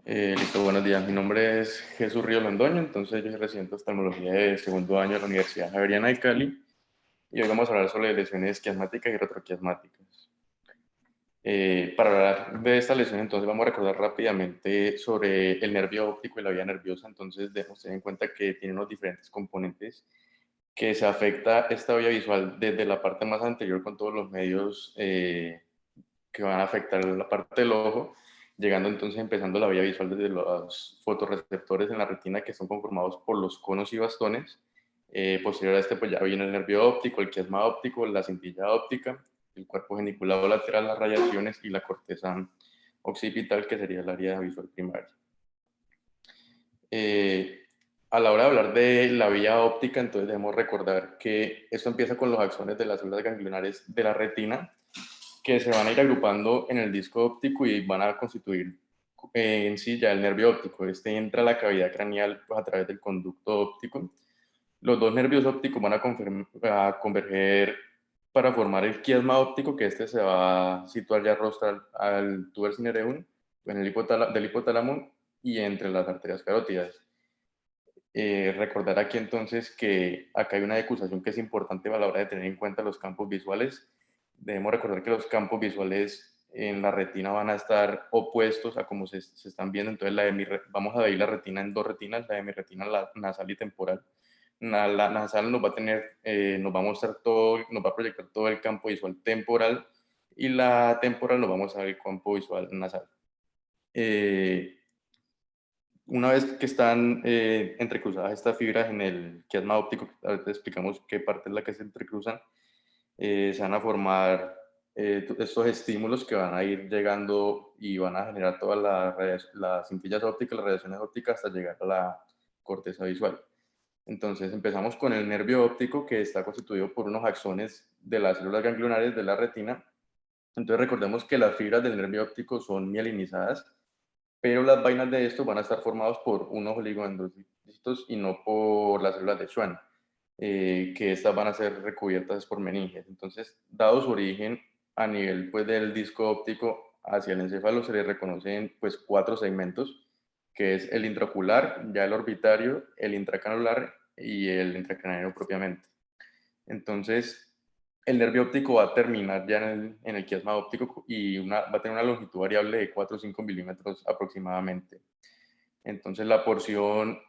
Listo, buenos días. Mi nombre es Jesús Río Londoño, entonces yo soy residente de oftalmología de segundo año de la Universidad Javeriana de Cali y hoy vamos a hablar sobre lesiones quiasmáticas y retroquiasmáticas. Para hablar de esta lesión, entonces vamos a recordar rápidamente sobre el nervio óptico y la vía nerviosa. Entonces debemos tener en cuenta que tiene unos diferentes componentes que se afecta esta vía visual desde la parte más anterior con todos los medios que van a afectar la parte del ojo, llegando entonces empezando la vía visual desde los fotorreceptores en la retina que son conformados por los conos y bastones. Posterior a este pues ya viene el nervio óptico, el quiasma óptico, la cintilla óptica, el cuerpo geniculado lateral, las radiaciones y la corteza occipital que sería el área visual primaria. Eh, a la hora de hablar de la vía óptica, entonces debemos recordar que esto empieza con los axones de las células ganglionares de la retina, que se van a ir agrupando en el disco óptico y van a constituir en sí ya el nervio óptico. Este entra a la cavidad craneal pues, a través del conducto óptico. Los dos nervios ópticos van a converger para formar el quiasma óptico, que este se va a situar ya rostral al tuber cinereum, en el del hipotálamo y entre las arterias carótidas. Recordar aquí entonces que acá hay una decusación que es importante a la hora de tener en cuenta los campos visuales. Debemos recordar que los campos visuales en la retina van a estar opuestos a como se están viendo. Entonces, vamos a ver la retina en dos retinas, la hemirretina nasal y temporal. La nasal nos va a tener, nos va a mostrar todo, nos va a proyectar todo el campo visual temporal y la temporal nos vamos a ver el campo visual nasal. Una vez que están entrecruzadas estas fibras en el quiasma óptico, ahorita explicamos qué parte es la que se entrecruzan, se van a formar estos estímulos que van a ir llegando y van a generar todas las cintillas ópticas, las radiaciones ópticas hasta llegar a la corteza visual. Entonces empezamos con el nervio óptico que está constituido por unos axones de las células ganglionares de la retina. Entonces recordemos que las fibras del nervio óptico son mielinizadas, pero las vainas de estos van a estar formados por unos oligodendrocitos y no por las células de Schwann, que estas van a ser recubiertas por meninges. Entonces, dado su origen a nivel pues, del disco óptico hacia el encéfalo, se le reconocen pues, 4 segmentos, que es el intraocular, ya el orbitario, el intracanular y el intracraniano propiamente. Entonces, el nervio óptico va a terminar ya en el quiasma óptico y va a tener una longitud variable de 4 o 5 milímetros aproximadamente. Entonces, la porción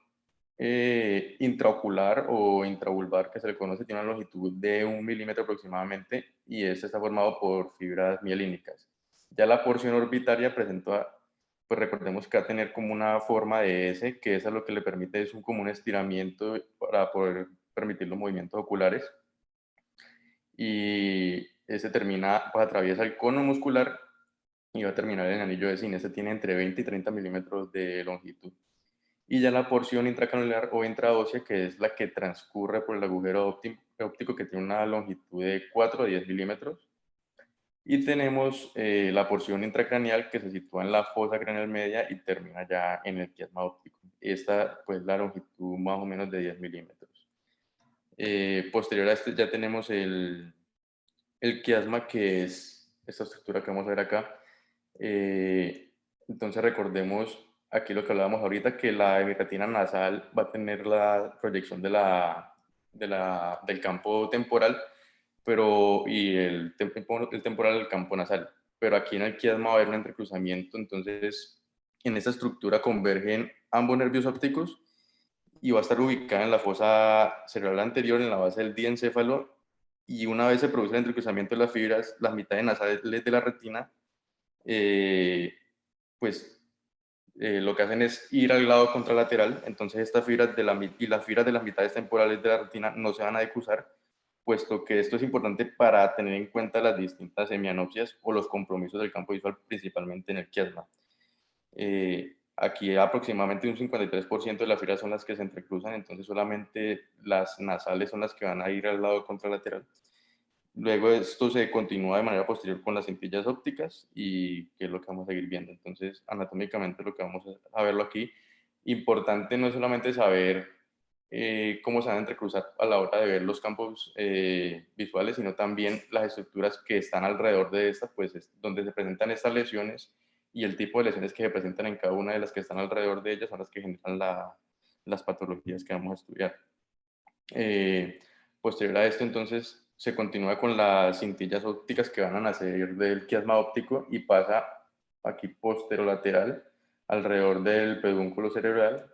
intraocular o intravulvar, que se le conoce, tiene una longitud de 1 milímetro aproximadamente y este está formado por fibras mielínicas. Ya la porción orbitaria presenta, pues recordemos que va a tener como una forma de S, que eso lo que le permite es como un estiramiento para poder permitir los movimientos oculares y ese termina, pues atraviesa el cono muscular y va a terminar en el anillo de cine. Este tiene entre 20 y 30 milímetros de longitud. Y ya la porción intracanular o intraósea, que es la que transcurre por el agujero óptico que tiene una longitud de 4 a 10 milímetros. Y tenemos la porción intracraneal que se sitúa en la fosa craneal media y termina ya en el quiasma óptico. Esta, pues, la longitud más o menos de 10 milímetros. Posterior a este ya tenemos el quiasma, que es esta estructura que vamos a ver acá. Entonces recordemos aquí lo que hablábamos ahorita, que la hemirretina nasal va a tener la proyección del campo temporal, y el temporal del campo nasal. Pero aquí en el quiasma va a haber un entrecruzamiento, entonces en esta estructura convergen ambos nervios ópticos y va a estar ubicada en la fosa cerebral anterior, en la base del diencéfalo, y una vez se produce el entrecruzamiento de las fibras, las mitades nasales de la retina, eh, pues lo que hacen es ir al lado contralateral, entonces estas fibras y las fibras de las mitades temporales de la retina no se van a decruzar, puesto que esto es importante para tener en cuenta las distintas hemianopsias o los compromisos del campo visual, principalmente en el quiasma. Aquí aproximadamente un 53% de las fibras son las que se entrecruzan, entonces solamente las nasales son las que van a ir al lado contralateral. Luego esto se continúa de manera posterior con las cintillas ópticas y que es lo que vamos a seguir viendo. Entonces, anatómicamente lo que vamos a verlo aquí. Importante no es solamente saber cómo se van a entrecruzar a la hora de ver los campos visuales, sino también las estructuras que están alrededor de esta, pues es donde se presentan estas lesiones y el tipo de lesiones que se presentan en cada una de las que están alrededor de ellas son las que generan las patologías que vamos a estudiar. Eh, Posterior a esto, entonces, se continúa con las cintillas ópticas que van a nacer del quiasma óptico y pasa aquí posterolateral alrededor del pedúnculo cerebral.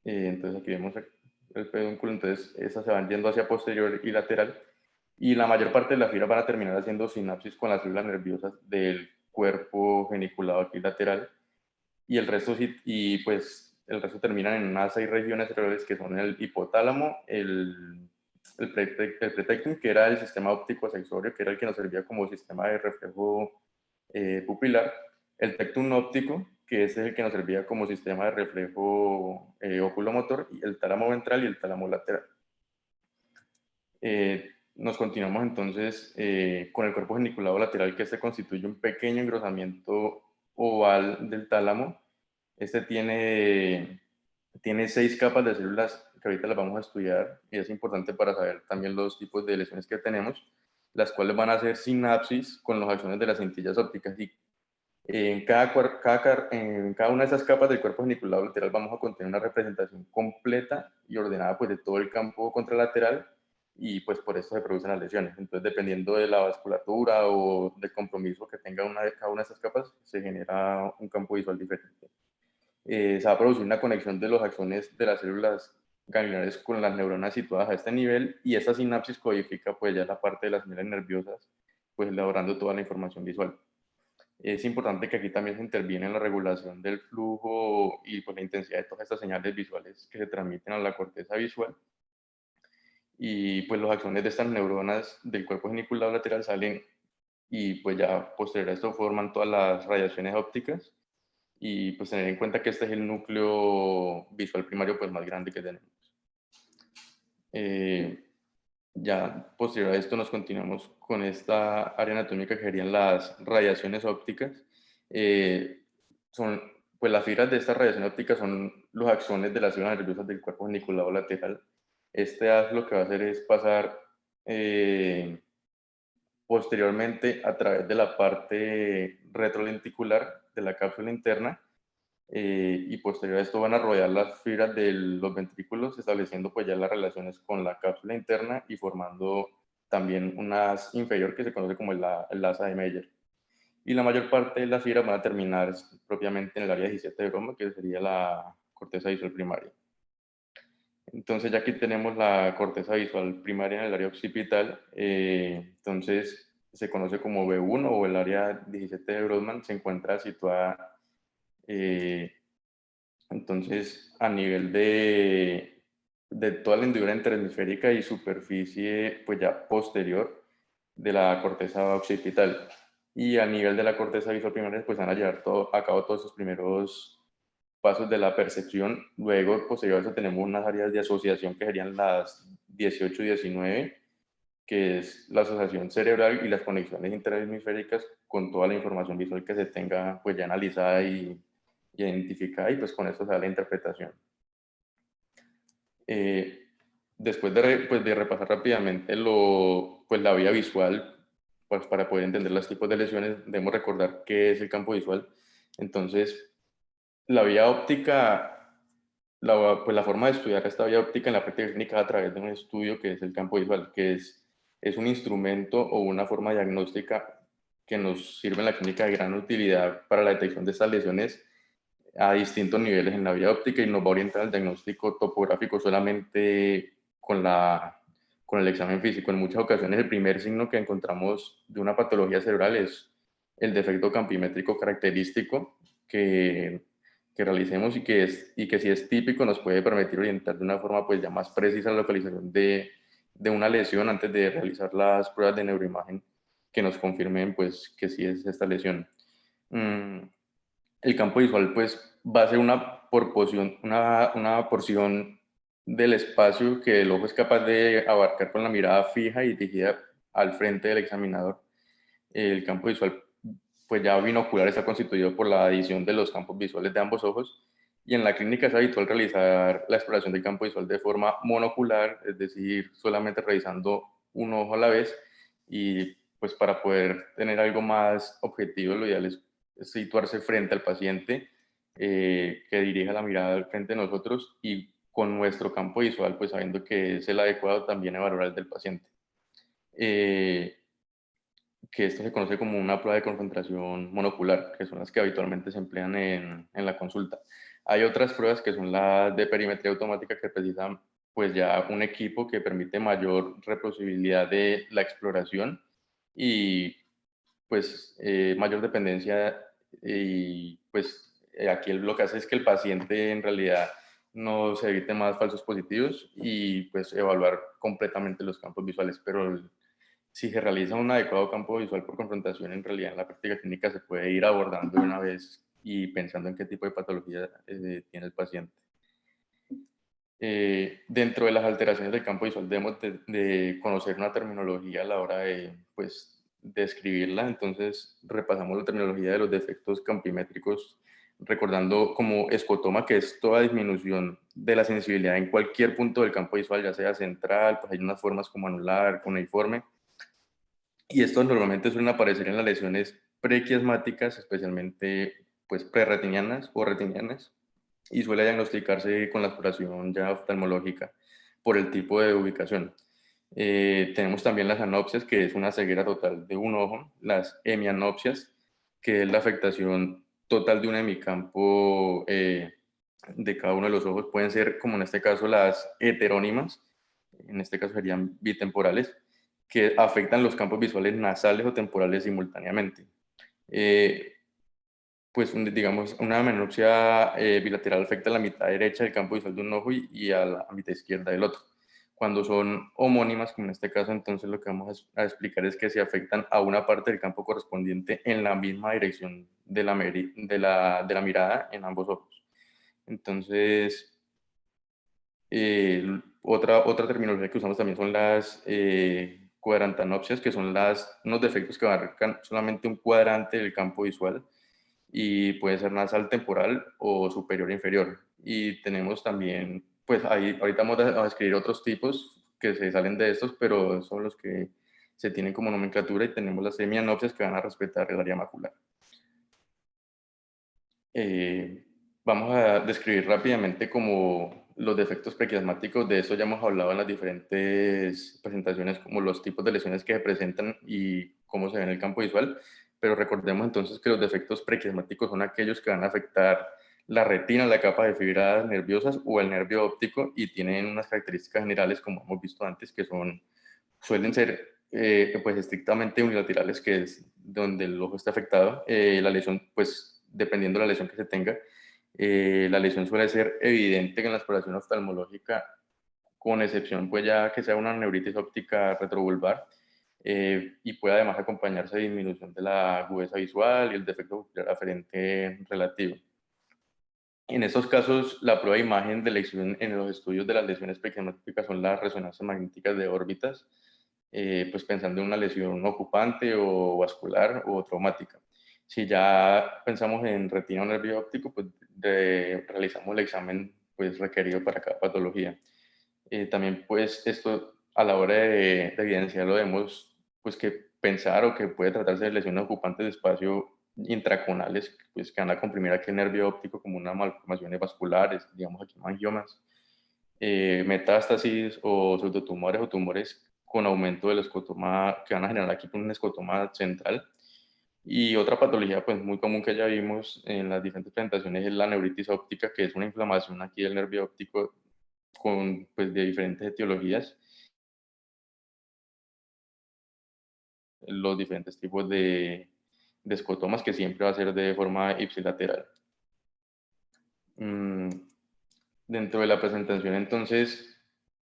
Entonces aquí vemos el pedúnculo, entonces esas se van yendo hacia posterior y lateral, y la mayor parte de las fibras van a terminar haciendo sinapsis con las células nerviosas del cuerpo geniculado aquí lateral, y el resto y pues el resto terminan en unas 6 regiones cerebrales que son el hipotálamo, el pretectum, que era el sistema óptico accesorio, que era el que nos servía como sistema de reflejo pupilar, el tectum óptico, que es el que nos servía como sistema de reflejo oculomotor, y el tálamo ventral y el tálamo lateral. Nos continuamos entonces con el cuerpo geniculado lateral, que este constituye un pequeño engrosamiento oval del tálamo. Este tiene 6 capas de células que ahorita las vamos a estudiar, y es importante para saber también los tipos de lesiones que tenemos, las cuales van a hacer sinapsis con las acciones de las cintillas ópticas. Y en cada una de esas capas del cuerpo geniculado lateral vamos a contener una representación completa y ordenada pues, de todo el campo contralateral, y pues por eso se producen las lesiones. Entonces, dependiendo de la vasculatura o del compromiso que tenga cada una de esas capas, se genera un campo visual diferente. Se va a producir una conexión de los axones de las células ganglionares con las neuronas situadas a este nivel, y esta sinapsis codifica pues ya la parte de las señales nerviosas, pues elaborando toda la información visual. Es importante que aquí también se interviene en la regulación del flujo y pues la intensidad de todas estas señales visuales que se transmiten a la corteza visual, y pues los axones de estas neuronas del cuerpo geniculado lateral salen, y pues ya posterior a esto forman todas las radiaciones ópticas, y pues tener en cuenta que este es el núcleo visual primario pues más grande que tenemos. Ya posterior a esto nos continuamos con esta área anatómica que serían las radiaciones ópticas. Son, pues las fibras de esta radiación óptica son los axones de las células nerviosas del cuerpo geniculado lateral. Este haz lo que va a hacer es pasar posteriormente a través de la parte retrolenticular de la cápsula interna, y posterior a esto van a rodear las fibras de los ventrículos, estableciendo pues ya las relaciones con la cápsula interna y formando también un haz inferior que se conoce como el asa de Meyer. Y la mayor parte de las fibras van a terminar propiamente en el área 17 de Broma, que sería la corteza visual primaria. Entonces ya aquí tenemos la corteza visual primaria en el área occipital. Entonces se conoce como B1 o el área 17 de Brodmann, se encuentra situada entonces a nivel de toda la hendidura interhemisférica y superficie pues ya posterior de la corteza occipital. Y a nivel de la corteza visual primaria pues van a llevar a cabo todos esos primeros pasos de la percepción. Luego, posterior a eso, tenemos unas áreas de asociación que serían las 18 y 19, que es la asociación cerebral y las conexiones interhemisféricas con toda la información visual que se tenga pues ya analizada y identificada, y pues con eso se da la interpretación. Después de repasar rápidamente la vía visual, pues para poder entender los tipos de lesiones, debemos recordar qué es el campo visual. Entonces, la vía óptica, pues la forma de estudiar esta vía óptica en la práctica clínica a través de un estudio que es el campo visual, que es un instrumento o una forma diagnóstica que nos sirve en la clínica de gran utilidad para la detección de estas lesiones a distintos niveles en la vía óptica, y nos va a orientar al diagnóstico topográfico solamente con el examen físico. En muchas ocasiones el primer signo que encontramos de una patología cerebral es el defecto campimétrico característico que realicemos, y que si es típico nos puede permitir orientar de una forma pues ya más precisa la localización de una lesión antes de realizar las pruebas de neuroimagen que nos confirmen pues que sí es esta lesión. El campo visual pues va a ser una porción del espacio que el ojo es capaz de abarcar con la mirada fija y dirigida al frente del examinador. El campo visual pues ya binocular está constituido por la adición de los campos visuales de ambos ojos, y en la clínica es habitual realizar la exploración del campo visual de forma monocular, es decir, solamente revisando un ojo a la vez, y pues para poder tener algo más objetivo lo ideal es situarse frente al paciente, que dirija la mirada al frente de nosotros y con nuestro campo visual, pues sabiendo que es el adecuado, también evaluar el del paciente. Eh, que esto se conoce como una prueba de concentración monocular, que son las que habitualmente se emplean en la consulta. Hay otras pruebas que son las de perimetría automática que precisan pues ya un equipo que permite mayor reproducibilidad de la exploración y pues mayor dependencia y pues aquí lo que hace es que el paciente en realidad no se evite más falsos positivos y pues evaluar completamente los campos visuales, pero si se realiza un adecuado campo visual por confrontación, en realidad en la práctica clínica se puede ir abordando de una vez y pensando en qué tipo de patología tiene el paciente. Dentro de las alteraciones del campo visual debemos de conocer una terminología a la hora de pues, describirla. Entonces repasamos la terminología de los defectos campimétricos, recordando como escotoma, que es toda disminución de la sensibilidad en cualquier punto del campo visual, ya sea central, pues hay unas formas como anular, cuneiforme, y estos normalmente suelen aparecer en las lesiones prequiasmáticas, especialmente pues prerretinianas o retinianas, y suele diagnosticarse con la exploración ya oftalmológica por el tipo de ubicación. Tenemos también las anopsias, que es una ceguera total de un ojo, las hemianopsias, que es la afectación total de un hemicampo de cada uno de los ojos. Pueden ser, como en este caso, las heterónimas, en este caso serían bitemporales, que afectan los campos visuales nasales o temporales simultáneamente. Pues digamos, una menopsia bilateral afecta a la mitad derecha del campo visual de un ojo y a la mitad izquierda del otro. Cuando son homónimas, como en este caso, entonces lo que vamos a explicar es que se afectan a una parte del campo correspondiente en la misma dirección de la mirada en ambos ojos. Entonces, otra terminología que usamos también son las cuadrantanopsias, que son unos defectos que abarcan solamente un cuadrante del campo visual y puede ser nasal temporal o superior e inferior. Y tenemos también, pues ahí, ahorita vamos a escribir otros tipos que se salen de estos, pero son los que se tienen como nomenclatura y tenemos las semianopsias que van a respetar el área macular. Eh, Vamos a describir rápidamente como los defectos prequiasmáticos, de eso ya hemos hablado en las diferentes presentaciones, como los tipos de lesiones que se presentan y cómo se ve en el campo visual, pero recordemos entonces que los defectos prequiasmáticos son aquellos que van a afectar la retina, la capa de fibras nerviosas o el nervio óptico y tienen unas características generales, como hemos visto antes, que suelen ser pues estrictamente unilaterales, que es donde el ojo está afectado. La lesión, pues dependiendo de la lesión que se tenga, la lesión suele ser evidente en la exploración oftalmológica, con excepción pues ya que sea una neuritis óptica retrovulvar, y puede además acompañarse de disminución de la agudeza visual y el defecto ocular aferente relativo. En estos casos, la prueba de imagen de lesión en los estudios de las lesiones prequiasmáticas son las resonancias magnéticas de órbitas, pues pensando en una lesión ocupante o vascular o traumática. Si ya pensamos en retina o nervio óptico, pues realizamos el examen pues, requerido para cada patología. También pues esto a la hora de evidenciarlo debemos pues que pensar o que puede tratarse de lesiones ocupantes de espacio intraconales pues que van a comprimir aquel nervio óptico como unas malformaciones vasculares, digamos aquí angiomas, metástasis o pseudotumores o tumores con aumento del escotoma que van a generar aquí un escotoma central. Y otra patología pues muy común que ya vimos en las diferentes presentaciones es la neuritis óptica, que es una inflamación aquí del nervio óptico con, pues, de diferentes etiologías, los diferentes tipos de escotomas, que siempre va a ser de forma ipsilateral. Mm, Dentro de la presentación, entonces,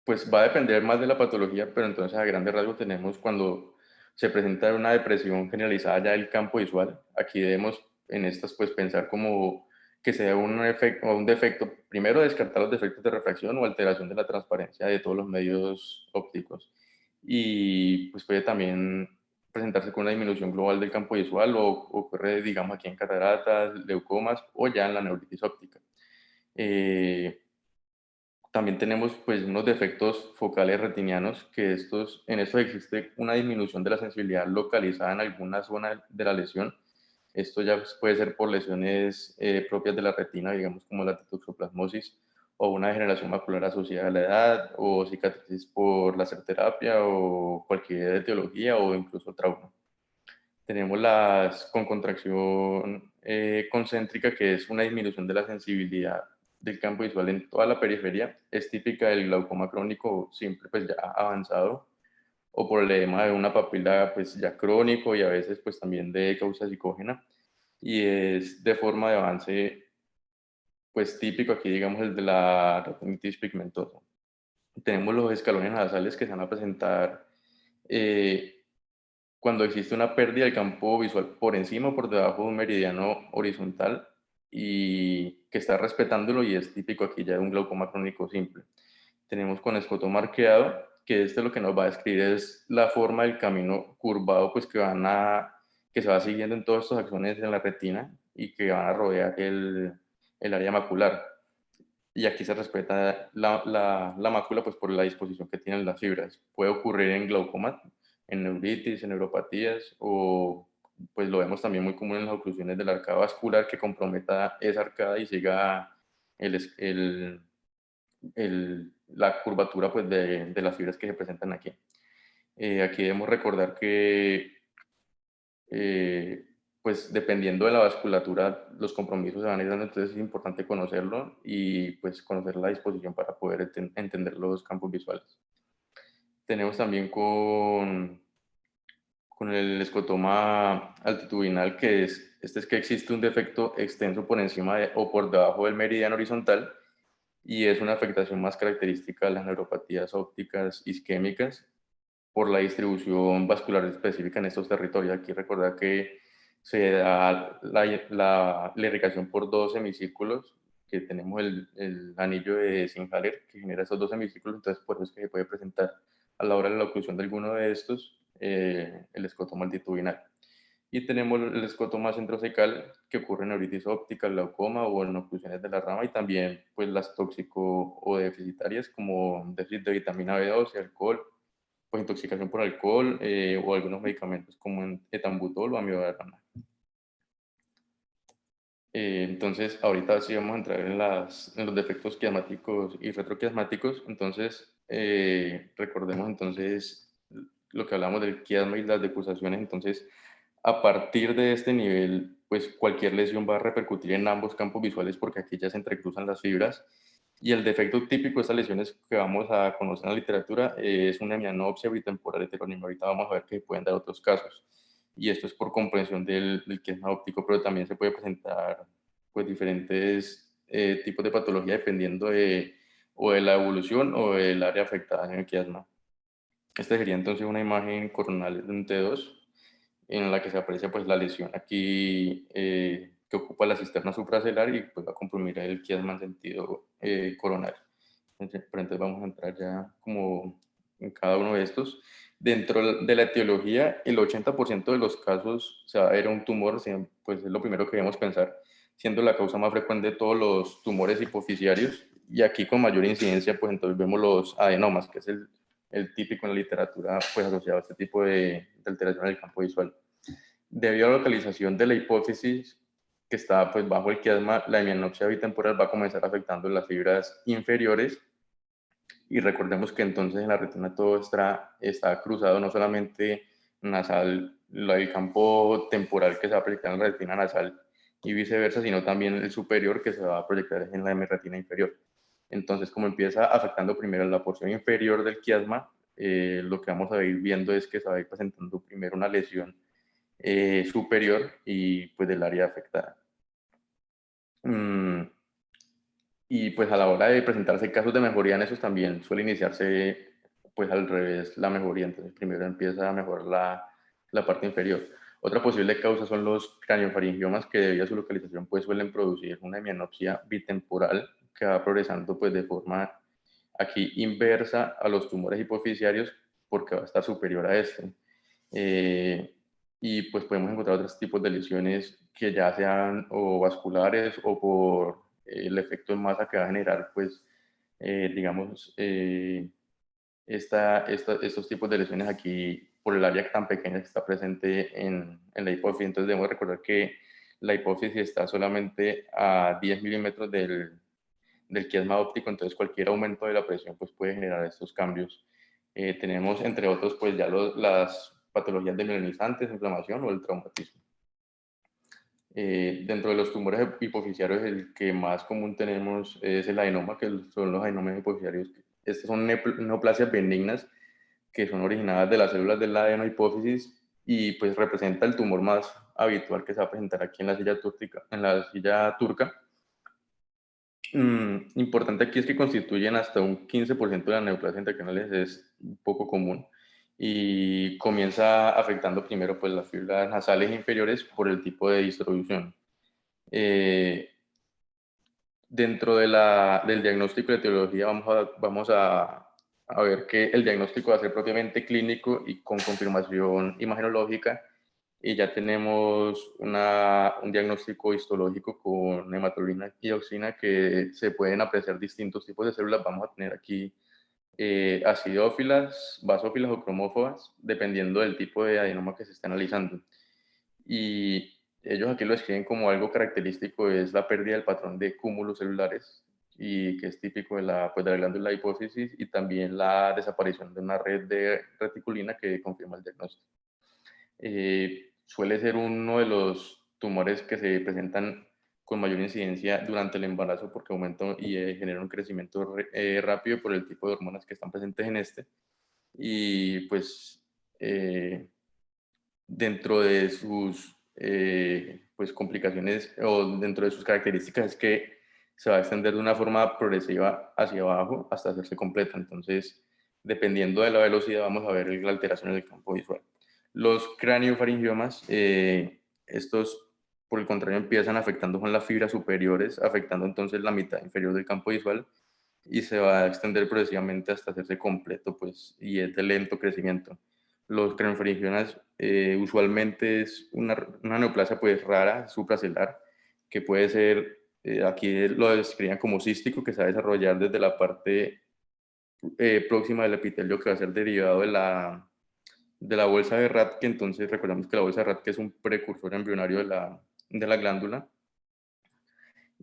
pues va a depender más de la patología, pero entonces a grandes rasgos tenemos cuando se presenta una depresión generalizada ya del campo visual. Aquí debemos en estas pues pensar como que se da un efecto o un defecto, primero descartar los defectos de refracción o alteración de la transparencia de todos los medios ópticos. Y pues puede también presentarse con una disminución global del campo visual o ocurre, digamos, aquí en cataratas, leucomas o ya en la neuritis óptica. Eh, También tenemos pues unos defectos focales retinianos, que en estos existe una disminución de la sensibilidad localizada en alguna zona de la lesión, Esto ya puede ser por lesiones propias de la retina, digamos como la toxoplasmosis, o una degeneración macular asociada a la edad, o cicatrices por láser terapia, o cualquier etiología, o incluso trauma. Tenemos las con contracción concéntrica, que es una disminución de la sensibilidad del campo visual en toda la periferia. Es típica del glaucoma crónico, siempre pues ya avanzado, o por el edema de una papila pues ya crónico y a veces pues también de causa psicógena. Y es de forma de avance pues típico aquí, digamos, el de la retinitis pigmentosa. Tenemos los escalones nasales que se van a presentar eh, cuando existe una pérdida del campo visual por encima o por debajo de un meridiano horizontal y que está respetándolo, y es típico aquí ya de un glaucoma crónico simple. Tenemos con escotoma arqueado, que este lo que nos va a describir es la forma del camino curvado pues que se va siguiendo en todos estos axones en la retina y que van a rodear el área macular. Y aquí se respeta la mácula pues por la disposición que tienen las fibras. Puede ocurrir en glaucoma, en neuritis, en neuropatías, o pues lo vemos también muy común en las oclusiones de la arcada vascular, que comprometa esa arcada y siga la curvatura pues de las fibras que se presentan aquí. Aquí debemos recordar que eh, pues dependiendo de la vasculatura, los compromisos se van a ir dando, entonces es importante conocerlo y pues conocer la disposición para poder entender los campos visuales. Tenemos también con el escotoma altitudinal, es que existe un defecto extenso por encima o por debajo del meridiano horizontal, y es una afectación más característica de las neuropatías ópticas isquémicas por la distribución vascular específica en estos territorios. Aquí recordar que se da la irrigación por dos semicírculos, que tenemos el anillo de Singer que genera esos dos semicírculos, entonces por eso es que se puede presentar a la hora de la oclusión de alguno de estos el escotoma altitudinal. Y tenemos el escotoma centrocecal, que ocurre en neuritis óptica, glaucoma o en oclusiones de la rama, y también pues las tóxico o deficitarias como déficit de vitamina B12, alcohol, pues intoxicación por alcohol o algunos medicamentos como etambutol o amiodarona. Entonces, ahorita sí vamos a entrar en los defectos quiasmáticos y retroquiasmáticos. Entonces, recordemos entonces lo que hablamos del quiasma y las decusaciones. Entonces, a partir de este nivel, pues cualquier lesión va a repercutir en ambos campos visuales porque aquí ya se entrecruzan las fibras. Y el defecto típico de estas lesiones que vamos a conocer en la literatura es una hemianopsia bitemporal heterónima. Ahorita vamos a ver que pueden dar otros casos. Y esto es por comprensión del quiasma óptico, pero también se puede presentar pues diferentes tipos de patología dependiendo o de la evolución o del área afectada en el quiasma. Esta sería entonces una imagen coronal de un T2 en la que se aprecia pues la lesión aquí que ocupa la cisterna supracelular y pues va a comprimir el quiasma en sentido coronario. Entonces vamos a entrar ya como en cada uno de estos. Dentro de la etiología, el 80% de los casos se va a ver un tumor, pues es lo primero que debemos pensar, siendo la causa más frecuente de todos los tumores hipoficiarios, y aquí con mayor incidencia, pues entonces vemos los adenomas, que es el típico en la literatura, pues asociado a este tipo de alteración del campo visual. Debido a la localización de la hipófisis que está pues bajo el quiasma, la hemianopsia bitemporal va a comenzar afectando las fibras inferiores, y recordemos que entonces en la retina todo está cruzado, no solamente nasal, el campo temporal que se va a proyectar en la retina nasal y viceversa, sino también el superior que se va a proyectar en la retina inferior. Entonces, como empieza afectando primero la porción inferior del quiasma, lo que vamos a ir viendo es que se va a ir presentando primero una lesión superior y pues del área afectada. Y pues a la hora de presentarse casos de mejoría en esos también suele iniciarse pues al revés la mejoría, entonces primero empieza a mejorar la parte inferior. Otra posible causa son los craniofaringiomas, que debido a su localización pues suelen producir una hemianopsia bitemporal que va progresando pues de forma aquí inversa a los tumores hipoficiarios porque va a estar superior a este. Eh, y pues podemos encontrar otros tipos de lesiones que ya sean o vasculares o por el efecto en masa que va a generar, pues, digamos, estos tipos de lesiones aquí por el área tan pequeña que está presente en la hipófisis. Entonces debemos recordar que la hipófisis está solamente a 10 milímetros del quiasma óptico, entonces cualquier aumento de la presión pues, puede generar estos cambios. Tenemos, entre otros, pues ya las patologías desmielinizantes, inflamación o el traumatismo. Dentro de los tumores hipofisiarios, el que más común tenemos es el adenoma, que son los adenomas hipofisiarios. Estas son neoplasias benignas que son originadas de las células de la adenohipófisis y pues representa el tumor más habitual que se va a presentar aquí en la silla turca. Importante aquí es que constituyen hasta un 15% de las neoplasias intracraneales, es un poco común y comienza afectando primero pues las fibras nasales inferiores por el tipo de distribución. Dentro del diagnóstico de etiología vamos a ver que el diagnóstico va a ser propiamente clínico y con confirmación imagenológica, y ya tenemos un diagnóstico histológico con hematolina y dioxina, que se pueden apreciar distintos tipos de células. Vamos a tener aquí acidófilas, basófilas o cromófobas, dependiendo del tipo de adenoma que se esté analizando. Y ellos aquí lo describen como algo característico, es la pérdida del patrón de cúmulos celulares, y que es típico pues, de la glándula hipófisis, y también la desaparición de una red de reticulina que confirma el diagnóstico. Suele ser uno de los tumores que se presentan con mayor incidencia durante el embarazo, porque aumenta y genera un crecimiento rápido por el tipo de hormonas que están presentes en este. Y pues dentro de sus pues, complicaciones o dentro de sus características es que se va a extender de una forma progresiva hacia abajo hasta hacerse completa. Entonces, dependiendo de la velocidad, vamos a ver la alteración en el campo visual. Los craniofaringiomas, estos por el contrario empiezan afectando con las fibras superiores, afectando entonces la mitad inferior del campo visual, y se va a extender progresivamente hasta hacerse completo, pues, y es de lento crecimiento. Los craniofaringiomas usualmente es una neoplasia pues rara, supracelular, que puede ser, aquí lo describen como cístico, que se va a desarrollar desde la parte próxima del epitelio, que va a ser derivado de la bolsa de Rathke. Entonces recordamos que la bolsa de Rathke es un precursor embrionario de la glándula,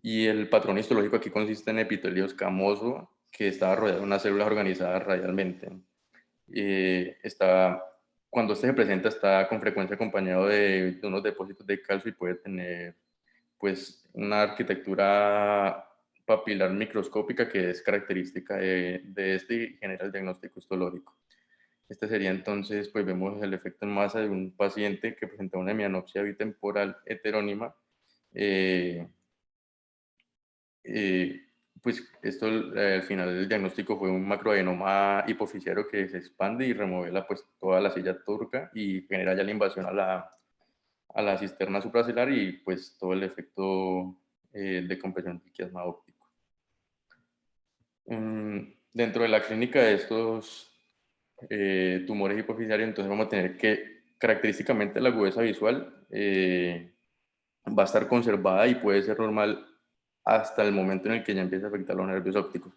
y el patrón histológico aquí consiste en epitelio escamoso que está rodeado de unas células organizadas radialmente. Cuando este se presenta, está con frecuencia acompañado de unos depósitos de calcio, y puede tener pues una arquitectura papilar microscópica que es característica de este y genera el diagnóstico histológico. Este sería entonces, pues vemos el efecto en masa de un paciente que presenta una hemianopsia bitemporal heterónima. eh, pues esto al final el diagnóstico fue un macroadenoma hipofisiario que se expande y remodela pues toda la silla turca y genera ya la invasión a la cisterna supracelular y pues todo el efecto de compresión del quiasma óptico. Dentro de la clínica de estos tumores hipofisiarios, entonces vamos a tener que característicamente la agudeza visual va a estar conservada y puede ser normal hasta el momento en el que ya empieza a afectar los nervios ópticos.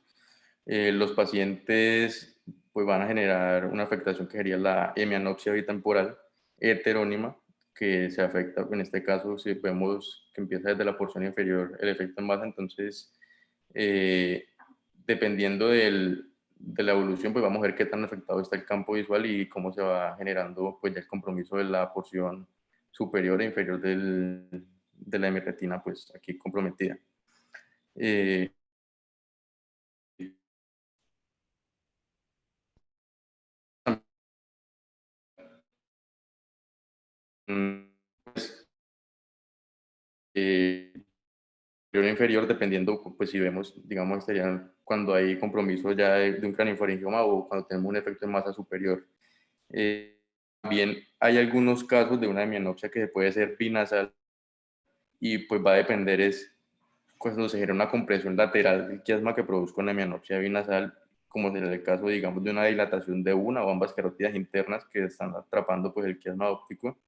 Los pacientes pues, van a generar una afectación que sería la hemianopsia bitemporal heterónima, que se afecta, en este caso, si vemos que empieza desde la porción inferior el efecto en masa. Entonces, dependiendo de la evolución, pues vamos a ver qué tan afectado está el campo visual y cómo se va generando pues ya el compromiso de la porción superior e inferior de la hemirretina, pues aquí comprometida. Eh, pues, superior e inferior, dependiendo, pues si vemos, digamos, estarían cuando hay compromiso ya de un craniofaringioma o cuando tenemos un efecto en masa superior. También hay algunos casos de una hemianopsia que puede ser binasal, y pues va a depender es cuando se genera una compresión lateral del quiasma que produzca una hemianopsia binasal, como será el caso, digamos, de una dilatación de una o ambas carótidas internas que están atrapando pues el quiasma óptico,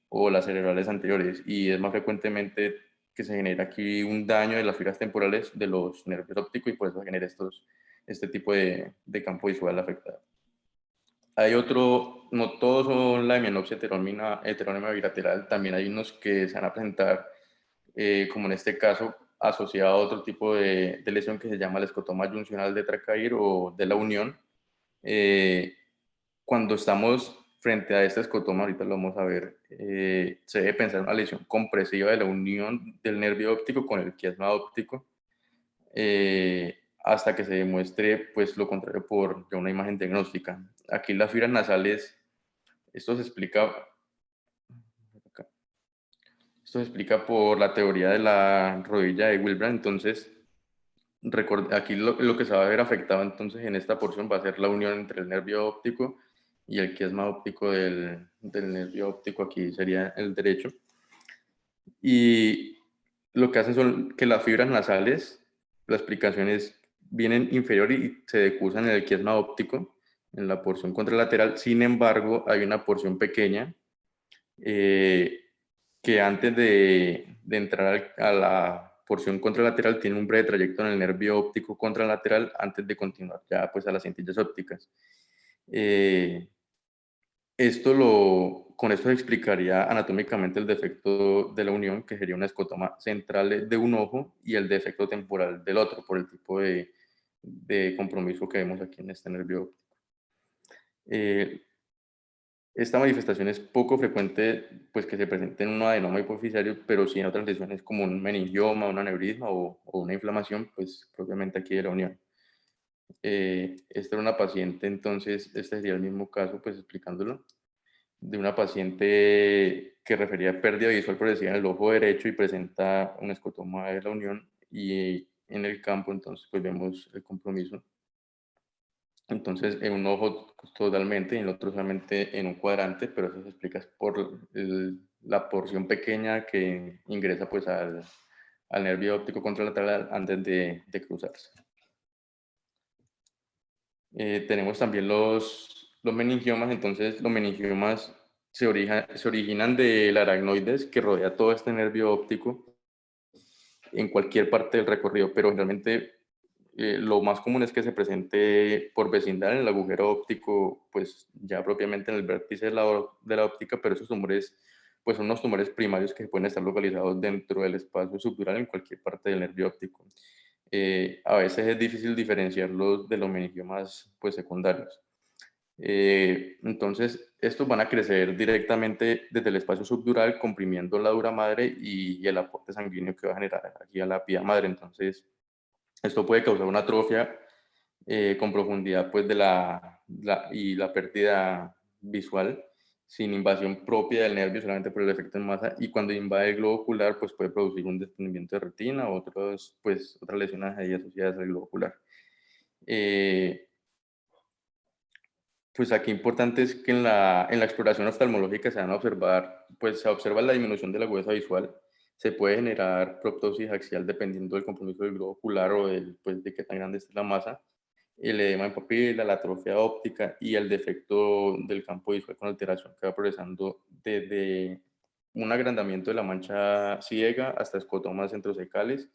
o las cerebrales anteriores, y es más frecuentemente que se genera aquí un daño de las fibras temporales de los nervios ópticos, y por eso genera este tipo de campo visual afectado. Hay otro, no todos son la hemianopsia heterónima bilateral, también hay unos que se van a presentar, como en este caso, asociado a otro tipo de lesión que se llama el escotoma yuncional de Tracair o de la unión. Eh, Cuando estamos frente a este escotoma, ahorita lo vamos a ver, se debe pensar en una lesión compresiva de la unión del nervio óptico con el quiasma óptico, hasta que se demuestre pues lo contrario por ya una imagen diagnóstica. Aquí las fibras nasales, esto se explica, esto se explica por la teoría de la rodilla de Wilbrand. Entonces, aquí lo que se va a ver afectado entonces en esta porción va a ser la unión entre el nervio óptico y el quiasma óptico del nervio óptico, aquí sería el derecho. Y lo que hacen son que las fibras nasales, la explicación es, vienen inferior y se decursan en el quiasma óptico, en la porción contralateral. Sin embargo, hay una porción pequeña, eh, que antes de entrar a la porción contralateral tiene un breve trayecto en el nervio óptico contralateral antes de continuar ya pues a las cintillas ópticas. Eh, con esto se explicaría anatómicamente el defecto de la unión, que sería una escotoma central de un ojo y el defecto temporal del otro, por el tipo de compromiso que vemos aquí en este nervio óptico. Eh, Esta manifestación es poco frecuente, pues que se presente en un adenoma hipoficiario, pero sí en otras lesiones como un meningioma, un aneurisma o una inflamación, pues propiamente aquí de la unión. Esta era una paciente, entonces, este sería el mismo caso, pues explicándolo, de una paciente que refería pérdida visual progresiva en el ojo derecho y presenta un escotoma de la unión, y en el campo, entonces, pues vemos el compromiso. Entonces, en un ojo totalmente y en el otro solamente en un cuadrante, pero eso se explica por la porción pequeña que ingresa pues al nervio óptico contralateral antes de cruzarse. Tenemos también los meningiomas. Entonces, los meningiomas se originan del aracnoides que rodea todo este nervio óptico en cualquier parte del recorrido, pero generalmente lo más común es que se presente por vecindad en el agujero óptico, pues ya propiamente en el vértice de la óptica, pero esos tumores pues son unos tumores primarios que pueden estar localizados dentro del espacio subdural en cualquier parte del nervio óptico. A veces es difícil diferenciarlos de los meningiomas pues secundarios. Entonces, estos van a crecer directamente desde el espacio subdural, comprimiendo la dura madre y el aporte sanguíneo que va a generar aquí a la pía madre. Entonces, esto puede causar una atrofia, con profundidad pues y la pérdida visual sin invasión propia del nervio, solamente por el efecto en masa, y cuando invade el globo ocular pues puede producir un desprendimiento de retina o otras lesiones ahí asociadas al globo ocular. Eh, pues aquí importante es que en la exploración oftalmológica se van a observar, pues se observa la disminución de la agudeza visual, se puede generar proptosis axial dependiendo del compromiso del globo ocular o pues, de qué tan grande esté la masa, el edema en papila, la atrofia óptica y el defecto del campo visual con alteración que va progresando desde un agrandamiento de la mancha ciega hasta escotomas centrosecales.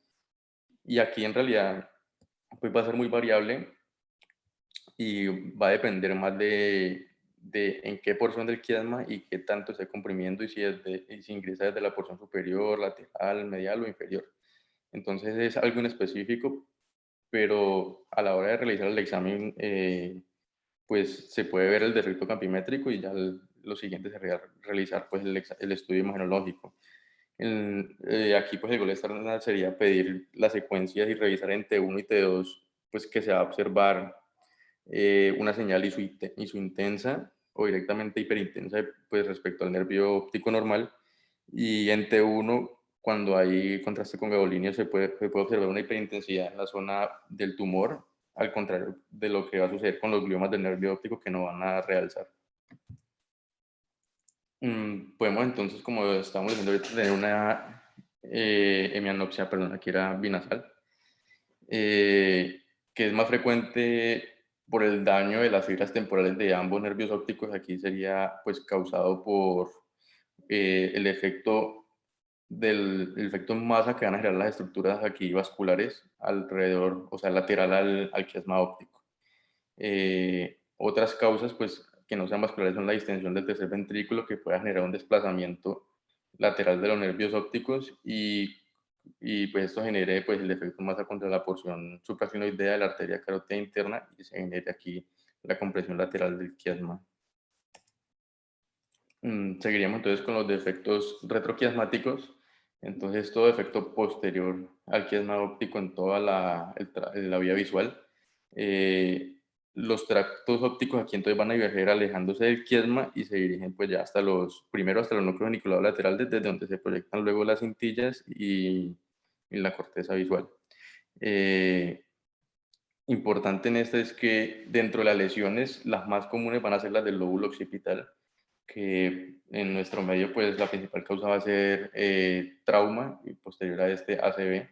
Y aquí en realidad pues va a ser muy variable y va a depender más de en qué porción del quiasma y qué tanto esté comprimiendo y si ingresa desde la porción superior, lateral, medial o inferior. Entonces es algo en específico, pero a la hora de realizar el examen, pues se puede ver el defecto campimétrico y ya lo siguiente sería realizar pues el estudio imagenológico. Aquí pues el gol estándar sería pedir las secuencias y revisar en T1 y T2 pues que se va a observar, una señal y su intensa o directamente hiperintensa pues respecto al nervio óptico normal, y en T1 cuando hay contraste con gadolinio se puede observar una hiperintensidad en la zona del tumor, al contrario de lo que va a suceder con los gliomas del nervio óptico que no van a realzar. Podemos entonces, como estamos diciendo ahorita, tener una hemianopsia, perdón, aquí era binasal, que es más frecuente por el daño de las fibras temporales de ambos nervios ópticos. Aquí sería pues causado por el efecto el efecto en masa que van a generar las estructuras aquí vasculares alrededor, o sea, lateral al quiasma óptico. Otras causas, pues que no sean vasculares son la distensión del tercer ventrículo, que pueda generar un desplazamiento lateral de los nervios ópticos y pues esto genere pues el efecto masa contra la porción supraclinoidea de la arteria carótida interna y se genere aquí la compresión lateral del quiasma. Seguiríamos entonces con los defectos retroquiasmáticos. Entonces, todo defecto posterior al quiasma óptico en toda la vía visual. Los tractos ópticos aquí entonces van a diverger alejándose del quiasma y se dirigen pues ya primero hasta los núcleos geniculados laterales, desde donde se proyectan luego las cintillas y la corteza visual. Importante en esta es que dentro de las lesiones, las más comunes van a ser las del lóbulo occipital, que en nuestro medio pues la principal causa va a ser trauma y posterior a este ACV,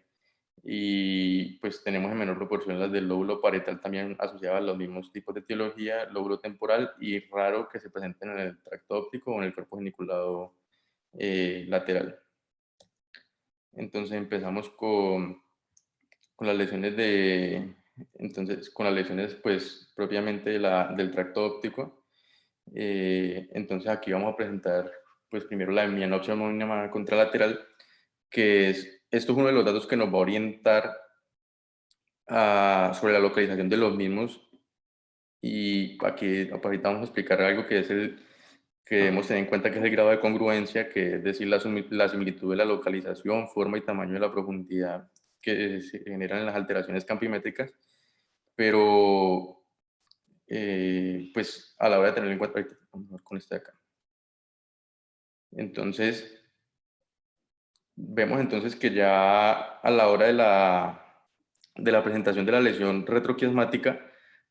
y pues tenemos en menor proporción las del lóbulo parietal también asociadas a los mismos tipos de etiología, lóbulo temporal, y raro que se presenten en el tracto óptico o en el cuerpo geniculado lateral. Entonces empezamos con las lesiones con las lesiones pues propiamente del tracto óptico. Entonces aquí vamos a presentar pues primero la hemianopsia homónima contralateral, que esto es uno de los datos que nos va a orientar sobre la localización de los mismos, y aquí ahorita vamos a explicar algo que es que debemos tener en cuenta, que es el grado de congruencia, que es decir, la similitud de la localización, forma y tamaño de la profundidad que se generan en las alteraciones campimétricas, pero pues a la hora de tener en cuenta, ahorita vamos a ver con este de acá. Entonces, vemos entonces que ya a la hora de la presentación de la lesión retroquiasmática,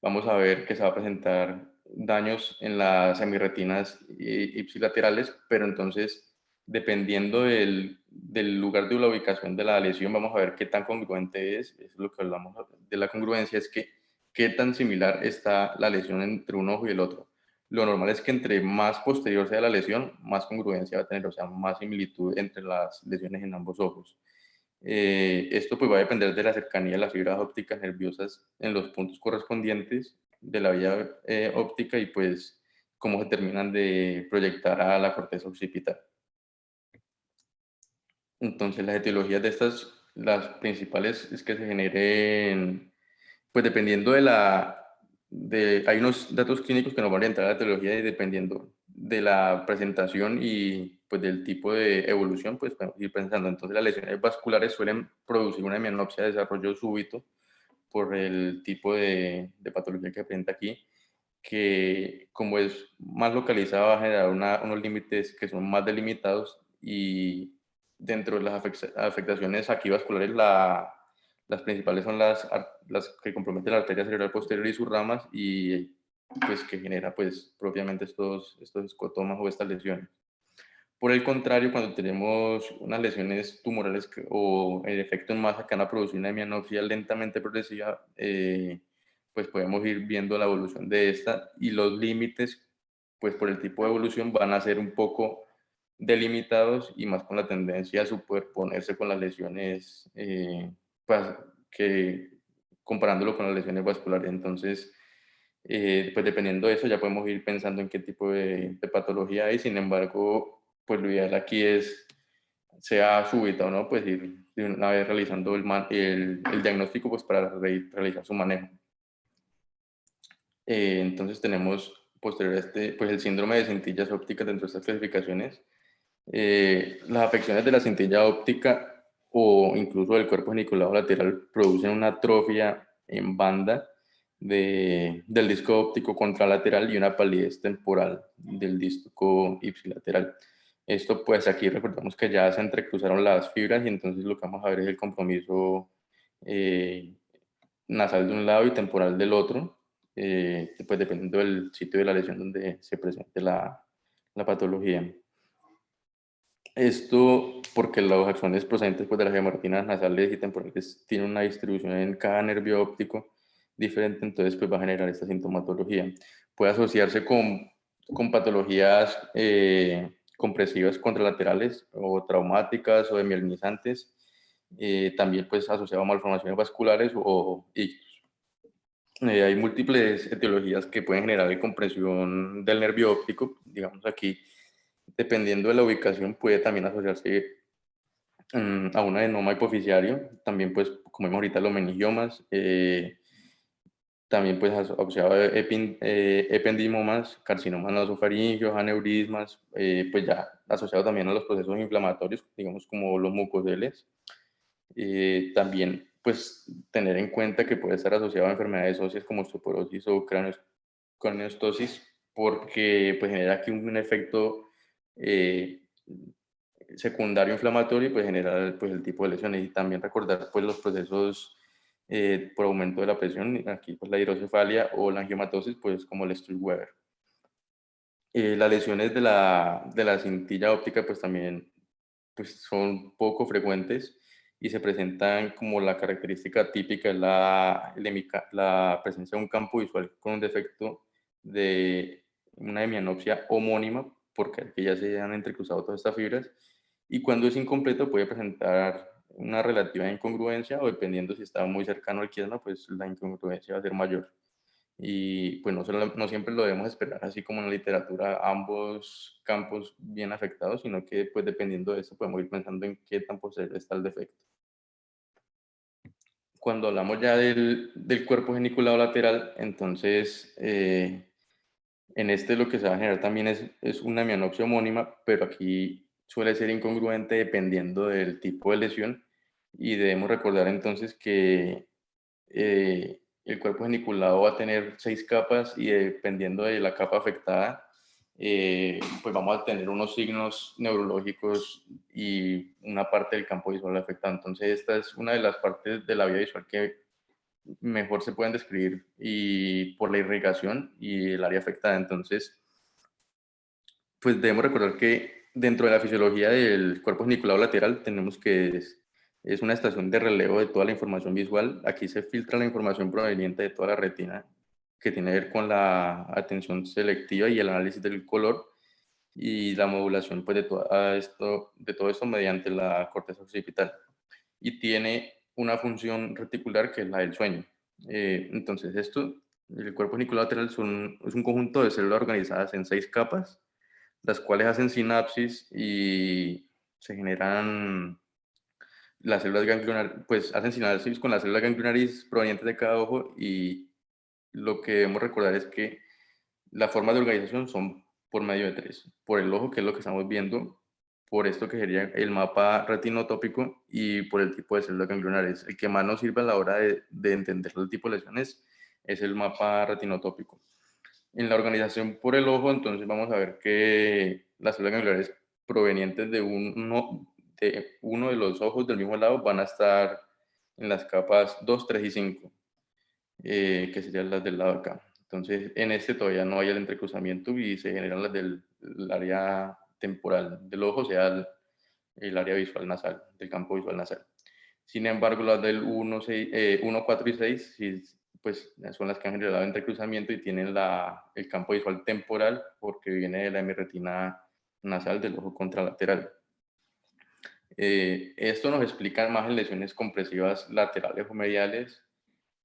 vamos a ver que se va a presentar daños en las semirretinas ipsilaterales, pero entonces, dependiendo del lugar de la ubicación de la lesión, vamos a ver qué tan congruente es lo que hablamos de la congruencia, es que qué tan similar está la lesión entre un ojo y el otro. Lo normal es que entre más posterior sea la lesión, más congruencia va a tener, o sea, más similitud entre las lesiones en ambos ojos. Esto pues va a depender de la cercanía de las fibras ópticas nerviosas en los puntos correspondientes de la vía óptica y pues cómo se terminan de proyectar a la corteza occipital. Entonces las etiologías de estas, las principales es que se generen, pues dependiendo hay unos datos clínicos que nos van a orientar a la etiología, y dependiendo de la presentación y pues del tipo de evolución, pues podemos ir pensando. Entonces las lesiones vasculares suelen producir una hemianopsia de desarrollo súbito por el tipo de patología que presenta aquí, que como es más localizada va a generar unos límites que son más delimitados, y dentro de las afectaciones aquí vasculares las principales son las que comprometen la arteria cerebral posterior y sus ramas, y pues que genera pues propiamente estos escotomas o estas lesiones. Por el contrario, cuando tenemos unas lesiones tumorales o el efecto en masa que van a producir una hemianopsia lentamente progresiva, pues podemos ir viendo la evolución de esta, y los límites, pues por el tipo de evolución, van a ser un poco delimitados y más con la tendencia a superponerse con las lesiones, pues, comparándolo con las lesiones vasculares. Entonces, pues dependiendo de eso ya podemos ir pensando en qué tipo de patología hay. Sin embargo, pues lo ideal aquí sea súbita o no, pues ir de una vez realizando el diagnóstico pues para realizar su manejo. Entonces tenemos posterior a pues el síndrome de cintillas ópticas dentro de estas clasificaciones. Las afecciones de la cintilla óptica o incluso del cuerpo geniculado lateral producen una atrofia en banda del disco óptico contralateral y una palidez temporal del disco ipsilateral. Esto pues aquí recordamos que ya se entrecruzaron las fibras, y entonces lo que vamos a ver es el compromiso nasal de un lado y temporal del otro, pues dependiendo del sitio de la lesión donde se presente la patología. Esto porque los axones procedentes pues, de las hemorratinas nasales y temporales tienen una distribución en cada nervio óptico diferente, entonces pues va a generar esta sintomatología. Puede asociarse con patologías compresivas contralaterales o traumáticas o demielinizantes, también pues asociado a malformaciones vasculares o ictus. Hay múltiples etiologías que pueden generar compresión del nervio óptico. Digamos aquí, dependiendo de la ubicación, puede también asociarse a un adenoma hipofisiario. También, pues, como vimos ahorita, los meningiomas. También, pues, asociado a ependimomas, carcinomas nasofaringeos, aneurismas, pues ya asociado también a los procesos inflamatorios, digamos, como los mucoceles. También, pues, tener en cuenta que puede estar asociado a enfermedades óseas como osteoporosis o craniostosis, porque pues, genera aquí un efecto eh, secundario inflamatorio y pues genera pues, el tipo de lesiones. Y también recordar pues, los procesos por aumento de la presión, aquí pues, la hidrocefalia o la angiomatosis, pues como el Sturge-Weber. Las lesiones de la cintilla óptica pues también pues, son poco frecuentes y se presentan como la característica típica es la presencia de un campo visual con un defecto de una hemianopsia homónima, porque aquí ya se han entrecruzado todas estas fibras, y cuando es incompleto puede presentar una relativa incongruencia o dependiendo si está muy cercano al quiasma, pues la incongruencia va a ser mayor. Y pues no siempre lo debemos esperar, así como en la literatura, ambos campos bien afectados, sino que pues dependiendo de eso podemos ir pensando en qué tan posible está el defecto. Cuando hablamos ya del cuerpo geniculado lateral, entonces en este lo que se va a generar también es una mianopsia homónima, pero aquí suele ser incongruente dependiendo del tipo de lesión y debemos recordar entonces que el cuerpo geniculado va a tener 6 capas y dependiendo de la capa afectada, pues vamos a tener unos signos neurológicos y una parte del campo visual afectado. Entonces esta es una de las partes de la vida visual que mejor se pueden describir y por la irrigación y el área afectada. Entonces, pues debemos recordar que dentro de la fisiología del cuerpo geniculado lateral tenemos que es una estación de relevo de toda la información visual. Aquí se filtra la información proveniente de toda la retina que tiene que ver con la atención selectiva y el análisis del color y la modulación pues, de todo esto mediante la corteza occipital. Y tiene una función reticular que es la del sueño. Entonces, el cuerpo geniculado lateral es un conjunto de células organizadas en 6 capas las cuales hacen sinapsis y se generan las células ganglionares, pues hacen sinapsis con las células ganglionares provenientes de cada ojo y lo que debemos recordar es que las formas de organización son por medio de 3. Por el ojo, que es lo que estamos viendo, por esto que sería el mapa retinotópico y por el tipo de células ganglionares. El que más nos sirve a la hora de entender el tipo de lesiones es el mapa retinotópico. En la organización por el ojo, entonces vamos a ver que las células gangliares provenientes de uno de los ojos del mismo lado van a estar en las capas 2, 3 y 5, que serían las del lado de acá. Entonces, en este todavía no hay el entrecruzamiento y se generan las del área temporal del ojo, o sea, el área visual nasal, del campo visual nasal. Sin embargo, las del 1, 4 y 6 sí, pues, son las que han generado entrecruzamiento y tienen el campo visual temporal porque viene de la hemirretina nasal del ojo contralateral. Esto nos explica más en lesiones compresivas laterales o mediales,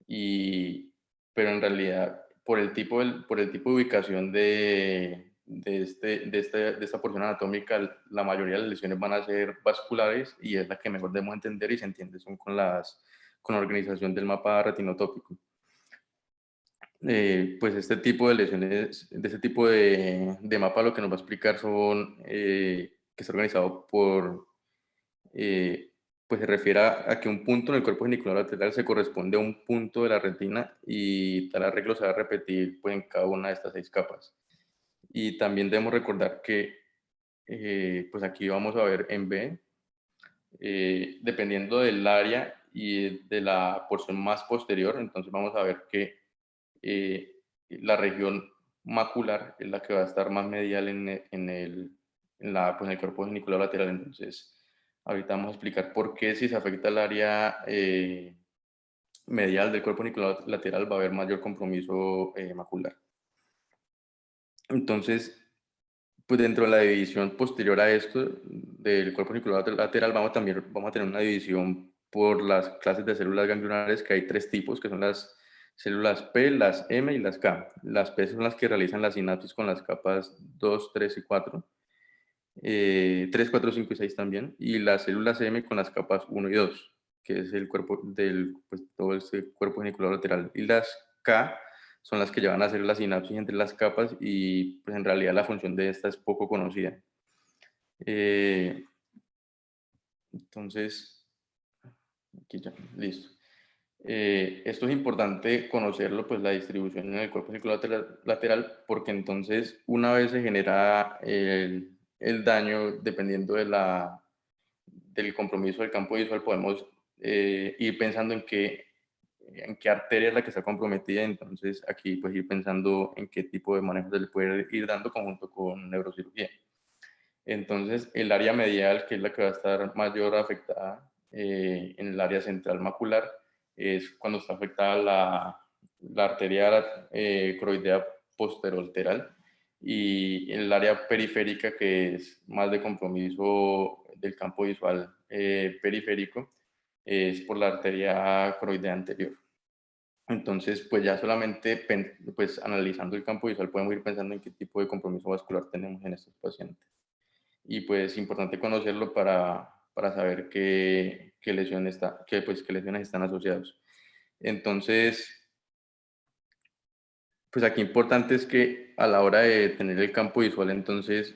pero en realidad por el tipo de ubicación de esta porción anatómica, la mayoría de las lesiones van a ser vasculares y es la que mejor debemos entender y se entiende son con la organización del mapa retinotópico. Pues este tipo de lesiones, de este tipo de mapa lo que nos va a explicar son que está organizado pues se refiere a que un punto en el cuerpo genicular lateral se corresponde a un punto de la retina y tal arreglo se va a repetir pues, en cada una de estas 6 capas. Y también debemos recordar que pues aquí vamos a ver en B, dependiendo del área y de la porción más posterior, entonces vamos a ver que la región macular es la que va a estar más medial pues en el cuerpo genicular lateral. Entonces, ahorita vamos a explicar por qué si se afecta el área medial del cuerpo genicular lateral va a haber mayor compromiso macular. Entonces, pues dentro de la división posterior a esto del cuerpo genicular lateral vamos a tener una división por las clases de células ganglionares, que hay 3 tipos, que son las células P, las M y las K. Las P son las que realizan la sinapsis con las capas 2, 3 y 4. 3, 4, 5 y 6 también, y las células M con las capas 1 y 2, que es el cuerpo del, pues, todo este cuerpo genicular lateral. Y las K son las que llevan a hacer la sinapsis entre las capas y pues en realidad la función de esta es poco conocida. Entonces, aquí ya, listo. Esto es importante conocerlo, pues la distribución en el cuerpo genicular lateral, porque entonces una vez se genera el daño, dependiendo del compromiso del campo visual, podemos ir pensando en qué arteria es la que está comprometida, entonces aquí pues ir pensando en qué tipo de manejo se le puede ir dando conjunto con neurocirugía. Entonces el área medial, que es la que va a estar mayor afectada en el área central macular, es cuando está afectada la arteria croidea posterolateral, y el área periférica, que es más de compromiso del campo visual periférico, es por la arteria croidea anterior. Entonces, pues ya solamente pues, analizando el campo visual podemos ir pensando en qué tipo de compromiso vascular tenemos en estos pacientes. Y pues importante conocerlo para saber qué lesión está, qué lesiones están asociados. Entonces, pues aquí importante es que a la hora de tener el campo visual, entonces,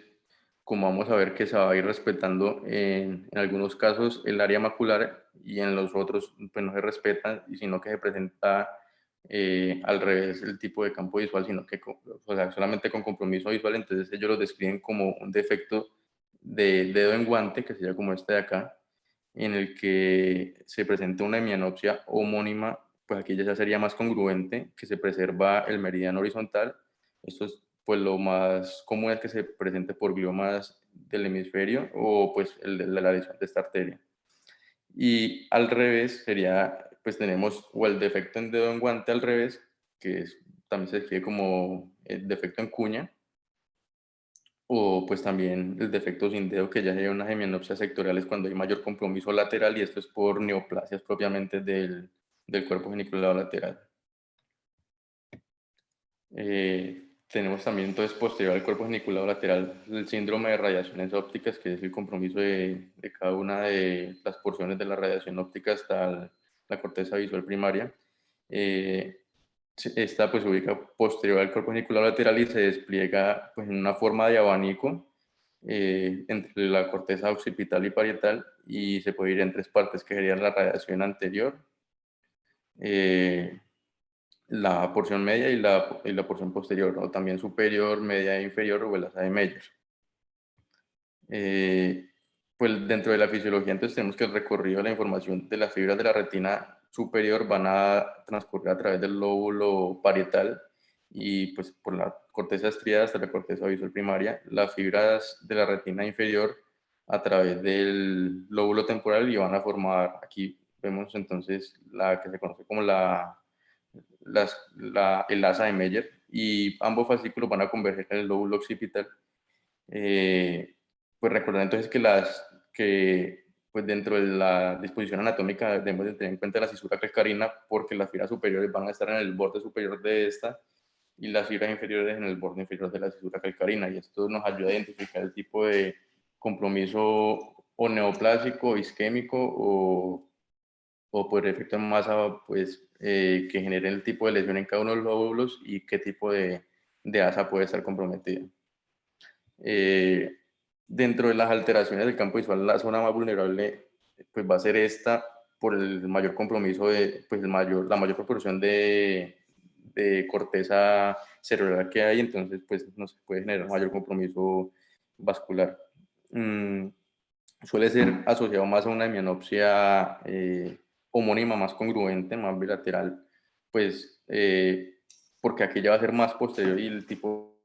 como vamos a ver que se va a ir respetando en algunos casos el área macular y en los otros pues no se respeta, sino que se presenta al revés el tipo de campo visual, sino que o sea, solamente con compromiso visual, entonces ellos lo describen como un defecto de dedo en guante, que sería como este de acá, en el que se presenta una hemianopsia homónima, pues aquí ya sería más congruente, que se preserva el meridiano horizontal. Esto es, pues lo más común es que se presente por gliomas del hemisferio o pues el de la lesión de esta arteria. Y al revés sería, pues tenemos o el defecto en dedo en guante al revés, que es, también se describe como el defecto en cuña, o pues también el defecto sin dedo, que ya sería unas hemianopsias sectoriales cuando hay mayor compromiso lateral, y esto es por neoplasias propiamente del cuerpo geniculado lateral. Tenemos también entonces posterior al cuerpo geniculado lateral el síndrome de radiaciones ópticas, que es el compromiso de cada una de las porciones de la radiación óptica hasta la corteza visual primaria. Esta pues se ubica posterior al cuerpo geniculado lateral y se despliega pues en una forma de abanico entre la corteza occipital y parietal, y se puede ir en tres partes, que serían la radiación anterior, eh, la porción media y la porción posterior, o también superior, media e inferior, o el asa de Meyer. Pues dentro de la fisiología, entonces tenemos que el recorrido de la información de las fibras de la retina superior van a transcurrir a través del lóbulo parietal y pues por la corteza estriada hasta la corteza visual primaria, las fibras de la retina inferior a través del lóbulo temporal, y van a formar, aquí vemos entonces la que se conoce como el asa de Meyer, y ambos fascículos van a converger en el lóbulo occipital. Pues recordar entonces que pues dentro de la disposición anatómica debemos de tener en cuenta la cisura calcarina, porque las fibras superiores van a estar en el borde superior de esta y las fibras inferiores en el borde inferior de la cisura calcarina, y esto nos ayuda a identificar el tipo de compromiso o neoplásico, o isquémico, o por efecto en masa, pues que genere el tipo de lesión en cada uno de los lóbulos y qué tipo de asa puede estar comprometida. Dentro de las alteraciones del campo visual, la zona más vulnerable pues va a ser esta, por el mayor compromiso pues la mayor proporción de corteza cerebral que hay, entonces pues no se puede generar mayor compromiso vascular. Suele ser asociado más a una hemianopsia homónima, más congruente, más bilateral, pues porque aquella va a ser más posterior y el tipo